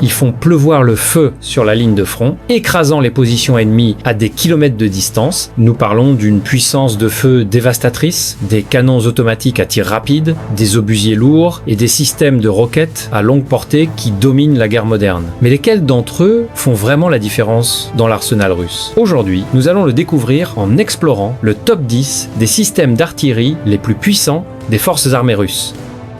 Ils font pleuvoir le feu sur la ligne de front, écrasant les positions ennemies à des kilomètres de distance. Nous parlons d'une puissance de feu dévastatrice, des canons automatiques à tir rapide, des obusiers lourds et des systèmes de roquettes à longue portée qui dominent la guerre moderne. Mais lesquels d'entre eux font vraiment la différence dans l'arsenal russe? Aujourd'hui, nous allons le découvrir en explorant le top 10 des systèmes d'artillerie les plus puissants des forces armées russes.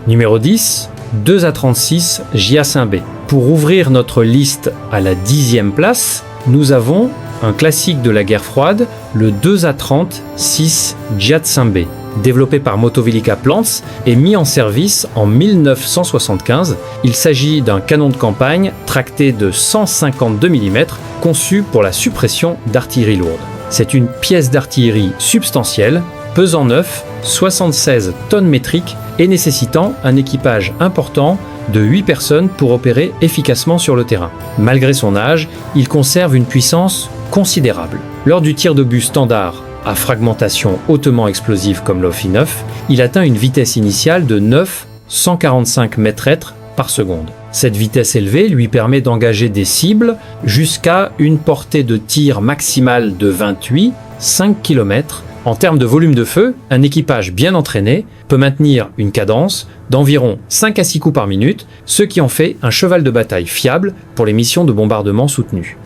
Numéro 10, 2A36 JA5B. Pour ouvrir notre liste à la 10e place, nous avons un classique de la guerre froide, le 2A30-6 JAT5B. Développé par Motovelika Plants et mis en service en 1975, il s'agit d'un canon de campagne tracté de 152 mm conçu pour la suppression d'artillerie lourde. C'est une pièce d'artillerie substantielle, pesant neuf, 76 tonnes métriques et nécessitant un équipage important de 8 personnes pour opérer efficacement sur le terrain. Malgré son âge, il conserve une puissance considérable. Lors du tir d'obus standard à fragmentation hautement explosive comme l'OFI 9, il atteint une vitesse initiale de 9,145 mètres par seconde. Cette vitesse élevée lui permet d'engager des cibles jusqu'à une portée de tir maximale de 5 km. En termes de volume de feu, un équipage bien entraîné peut maintenir une cadence d'environ 5 à 6 coups par minute, ce qui en fait un cheval de bataille fiable pour les missions de bombardement soutenues.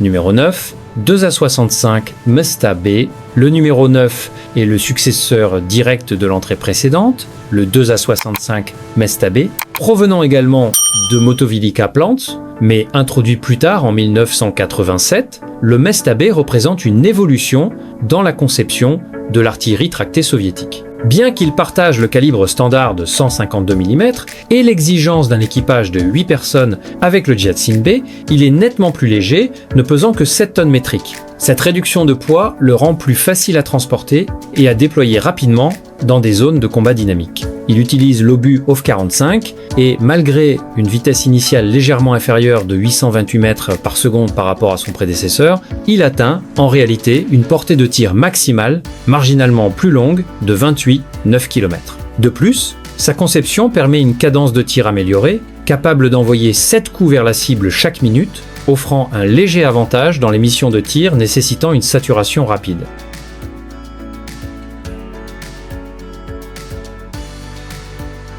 Numéro 9, 2A65 Mesta B. Le numéro 9 est le successeur direct de l'entrée précédente, le 2A65 Mesta B, provenant également de Motovelika Plants, mais introduit plus tard en 1987, le Mesta B représente une évolution dans la conception de l'artillerie tractée soviétique. Bien qu'il partage le calibre standard de 152 mm et l'exigence d'un équipage de 8 personnes avec le JAT5B, il est nettement plus léger, ne pesant que 7 tonnes métriques. Cette réduction de poids le rend plus facile à transporter et à déployer rapidement dans des zones de combat dynamiques. Il utilise l'obus OF-45 et malgré une vitesse initiale légèrement inférieure de 828 mètres par seconde par rapport à son prédécesseur, il atteint en réalité une portée de tir maximale marginalement plus longue de 28,9 km. De plus, sa conception permet une cadence de tir améliorée, capable d'envoyer 7 coups vers la cible chaque minute, offrant un léger avantage dans les missions de tir nécessitant une saturation rapide.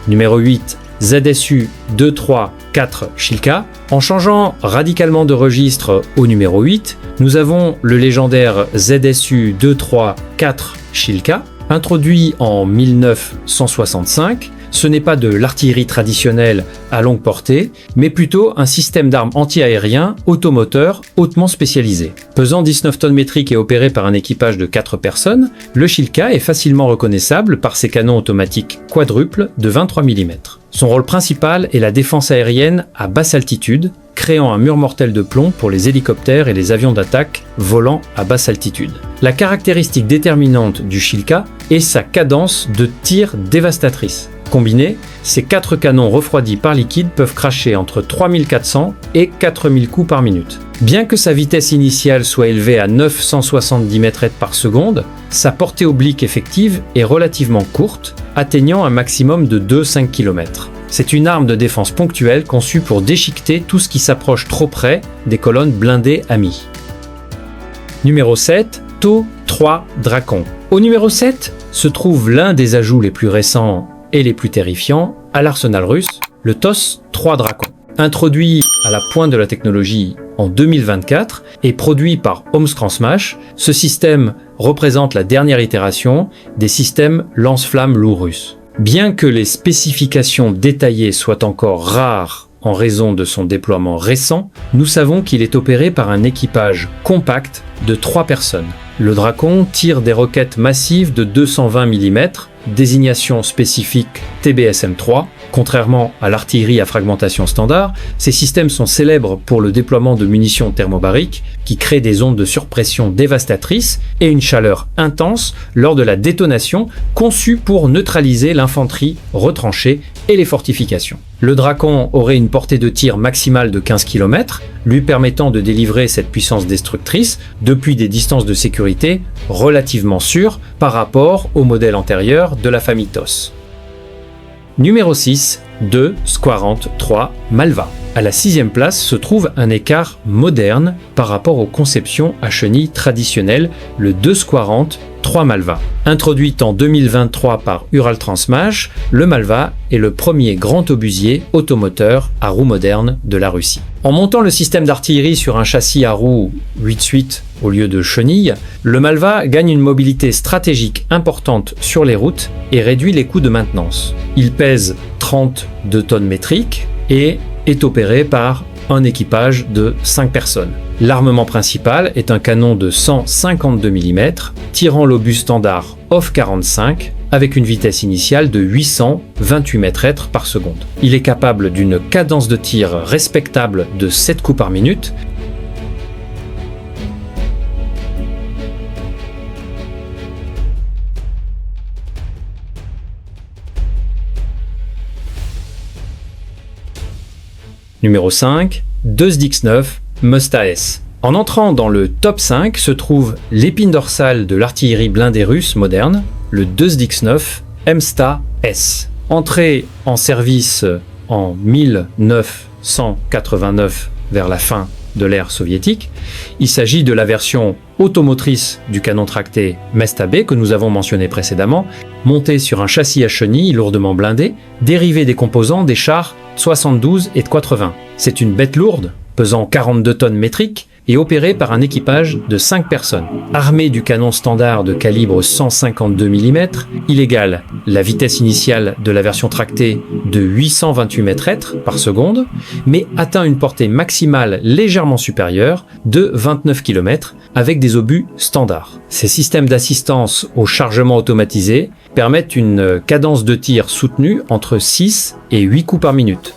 Numéro 8, ZSU 234 Shilka. En changeant radicalement de registre au numéro 8, nous avons le légendaire ZSU 234 Shilka, introduit en 1965. Ce n'est pas de l'artillerie traditionnelle à longue portée, mais plutôt un système d'armes anti-aérien automoteur hautement spécialisé. Pesant 19 tonnes métriques et opéré par un équipage de 4 personnes, le Shilka est facilement reconnaissable par ses canons automatiques quadruples de 23 mm. Son rôle principal est la défense aérienne à basse altitude, créant un mur mortel de plomb pour les hélicoptères et les avions d'attaque volant à basse altitude. La caractéristique déterminante du Shilka est sa cadence de tir dévastatrice. Combinés, ces 4 canons refroidis par liquide peuvent cracher entre 3400 et 4000 coups par minute. Bien que sa vitesse initiale soit élevée à 970 mètres par seconde, sa portée oblique effective est relativement courte, atteignant un maximum de 2-5 km. C'est une arme de défense ponctuelle conçue pour déchiqueter tout ce qui s'approche trop près des colonnes blindées amies. Numéro 7, TOW-3 Drakon. Au numéro 7 se trouve l'un des ajouts les plus récents et les plus terrifiants à l'arsenal russe, le TOS-3 Drakon. Introduit à la pointe de la technologie en 2024 et produit par Omskranzmash, ce système représente la dernière itération des systèmes lance-flammes lourds russes. Bien que les spécifications détaillées soient encore rares en raison de son déploiement récent, nous savons qu'il est opéré par un équipage compact de 3 personnes. Le Drakon tire des roquettes massives de 220 mm, désignation spécifique TBSM-3. Contrairement à l'artillerie à fragmentation standard, ces systèmes sont célèbres pour le déploiement de munitions thermobariques qui créent des ondes de surpression dévastatrices et une chaleur intense lors de la détonation, conçues pour neutraliser l'infanterie retranchée et les fortifications. Le Drakon aurait une portée de tir maximale de 15 km, lui permettant de délivrer cette puissance destructrice depuis des distances de sécurité relativement sûres par rapport au modèle antérieur de la famille TOS. Numéro 6, 2 Squarant 3 Malva. À la 6e place se trouve un écart moderne par rapport aux conceptions à chenilles traditionnelles, le 2 Squarant 3 Malva. Introduit en 2023 par Uraltransmach, le Malva est le premier grand obusier automoteur à roues modernes de la Russie. En montant le système d'artillerie sur un châssis à roues 8/8 au lieu de chenilles, le Malva gagne une mobilité stratégique importante sur les routes et réduit les coûts de maintenance. Il pèse 32 tonnes métriques et est opéré par un équipage de 5 personnes. L'armement principal est un canon de 152 mm tirant l'obus standard OFF-45 avec une vitesse initiale de 828 m/h par seconde. Il est capable d'une cadence de tir respectable de 7 coups par minute. Numéro 5, 2 SDX-9 Musta S. En entrant dans le top 5 se trouve l'épine dorsale de l'artillerie blindée russe moderne, le 2 SDX-9 Msta S. Entré en service en 1989 vers la fin de l'ère soviétique, il s'agit de la version automotrice du canon tracté Mesta B que nous avons mentionné précédemment, monté sur un châssis à chenilles lourdement blindé, dérivé des composants des chars 72 et de 80. C'est une bête lourde, pesant 42 tonnes métriques, et opérée par un équipage de 5 personnes. Armé du canon standard de calibre 152 mm, il égale la vitesse initiale de la version tractée de 828 m/h par seconde, mais atteint une portée maximale légèrement supérieure de 29 km avec des obus standards. Ces systèmes d'assistance au chargement automatisé permettent une cadence de tir soutenue entre 6 et 8 coups par minute.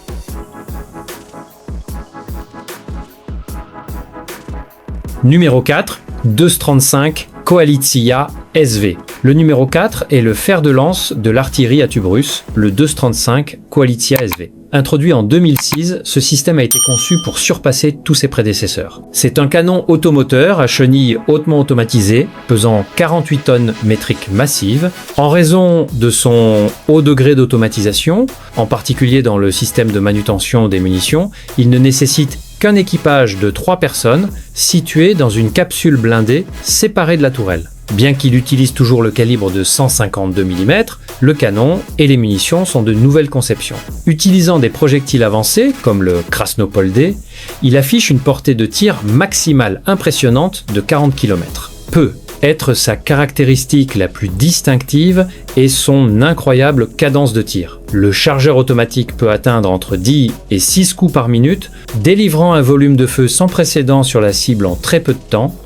Numéro 4, 235 Koalitsiya SV. Le numéro 4 est le fer de lance de l'artillerie à tube russe, le 235 Koalitsiya SV. Introduit en 2006, ce système a été conçu pour surpasser tous ses prédécesseurs. C'est un canon automoteur à chenilles hautement automatisées, pesant 48 tonnes métriques massives. En raison de son haut degré d'automatisation, en particulier dans le système de manutention des munitions, il ne nécessite qu'un équipage de 3 personnes situé dans une capsule blindée séparée de la tourelle. Bien qu'il utilise toujours le calibre de 152 mm, le canon et les munitions sont de nouvelles conceptions. Utilisant des projectiles avancés, comme le Krasnopol D, il affiche une portée de tir maximale impressionnante de 40 km. Peut être sa caractéristique la plus distinctive est son incroyable cadence de tir. Le chargeur automatique peut atteindre entre 10 et 6 coups par minute, délivrant un volume de feu sans précédent sur la cible en très peu de temps.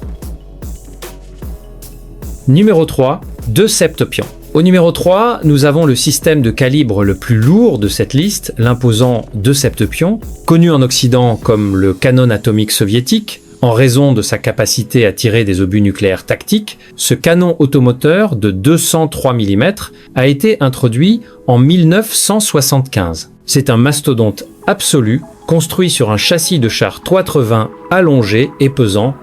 Numéro 3, 2 Septopion. Au numéro 3, nous avons le système de calibre le plus lourd de cette liste, l'imposant 2 Septopion, connu en Occident comme le canon atomique soviétique. En raison de sa capacité à tirer des obus nucléaires tactiques, ce canon automoteur de 203 mm a été introduit en 1975. C'est un mastodonte absolu, construit sur un châssis de char 380 allongé et pesant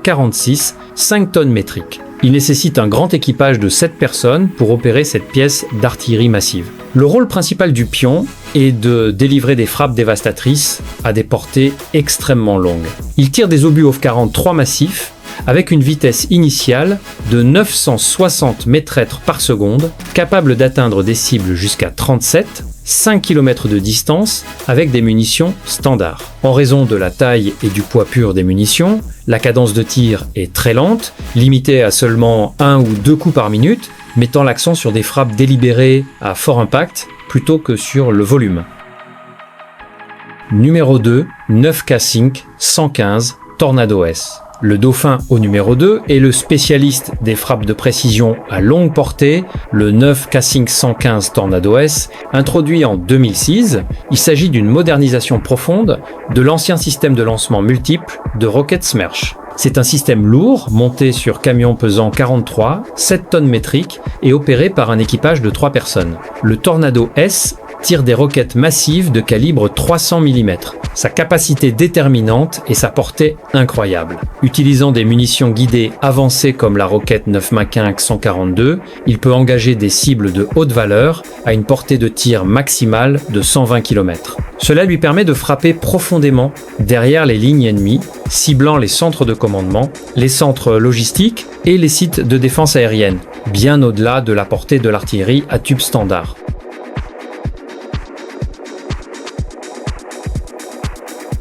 5 tonnes métriques. Il nécessite un grand équipage de 7 personnes pour opérer cette pièce d'artillerie massive. Le rôle principal du pion est de délivrer des frappes dévastatrices à des portées extrêmement longues. Il tire des obus OFF-43 massifs avec une vitesse initiale de 960 m/h par seconde, capable d'atteindre des cibles jusqu'à 37, 5 km de distance avec des munitions standards. En raison de la taille et du poids pur des munitions, la cadence de tir est très lente, limitée à seulement 1 ou 2 coups par minute, mettant l'accent sur des frappes délibérées à fort impact plutôt que sur le volume. Numéro 2, 9K5 115 Tornado S. Le Dauphin au numéro 2 est le spécialiste des frappes de précision à longue portée, le 9K5 115 Tornado S, introduit en 2006. Il s'agit d'une modernisation profonde de l'ancien système de lancement multiple de Rocket Smerch. C'est un système lourd, monté sur camion pesant 7 tonnes métriques et opéré par un équipage de 3 personnes. Le Tornado S tire des roquettes massives de calibre 300 mm. Sa capacité déterminante et sa portée incroyable. Utilisant des munitions guidées avancées comme la roquette 9 Mac 142, il peut engager des cibles de haute valeur à une portée de tir maximale de 120 km. Cela lui permet de frapper profondément derrière les lignes ennemies, ciblant les centres de commandement, les centres logistiques et les sites de défense aérienne, bien au-delà de la portée de l'artillerie à tube standard.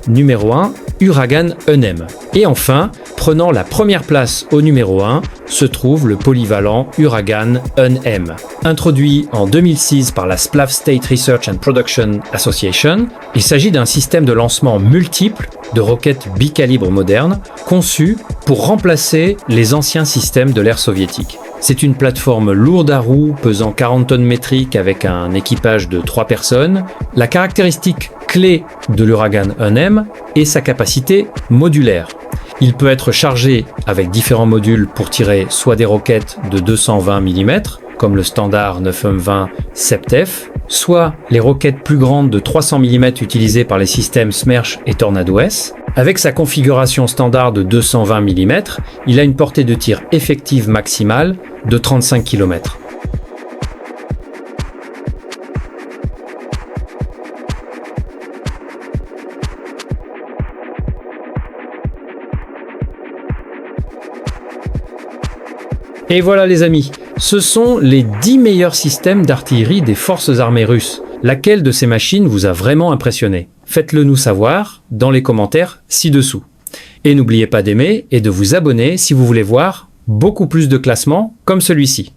Numéro 1, Uragan ENM. Et enfin, prenant la première place au numéro 1, se trouve le polyvalent Uragan ENM. Introduit en 2006 par la SPLAF State Research and Production Association, il s'agit d'un système de lancement multiple de roquettes bicalibre modernes, conçu pour remplacer les anciens systèmes de l'ère soviétique. C'est une plateforme lourde à roues pesant 40 tonnes métriques avec un équipage de 3 personnes. La caractéristique clé de l'Uragan ENM est sa capacité modulaire. Il peut être chargé avec différents modules pour tirer soit des roquettes de 220 mm, comme le standard 9M20 SEPTEF, soit les roquettes plus grandes de 300 mm utilisées par les systèmes Smerch et Tornado S. Avec sa configuration standard de 220 mm, il a une portée de tir effective maximale de 35 km. Et voilà les amis, ce sont les 10 meilleurs systèmes d'artillerie des forces armées russes. Laquelle de ces machines vous a vraiment impressionné? Faites-le nous savoir dans les commentaires ci-dessous. Et n'oubliez pas d'aimer et de vous abonner si vous voulez voir beaucoup plus de classements comme celui-ci.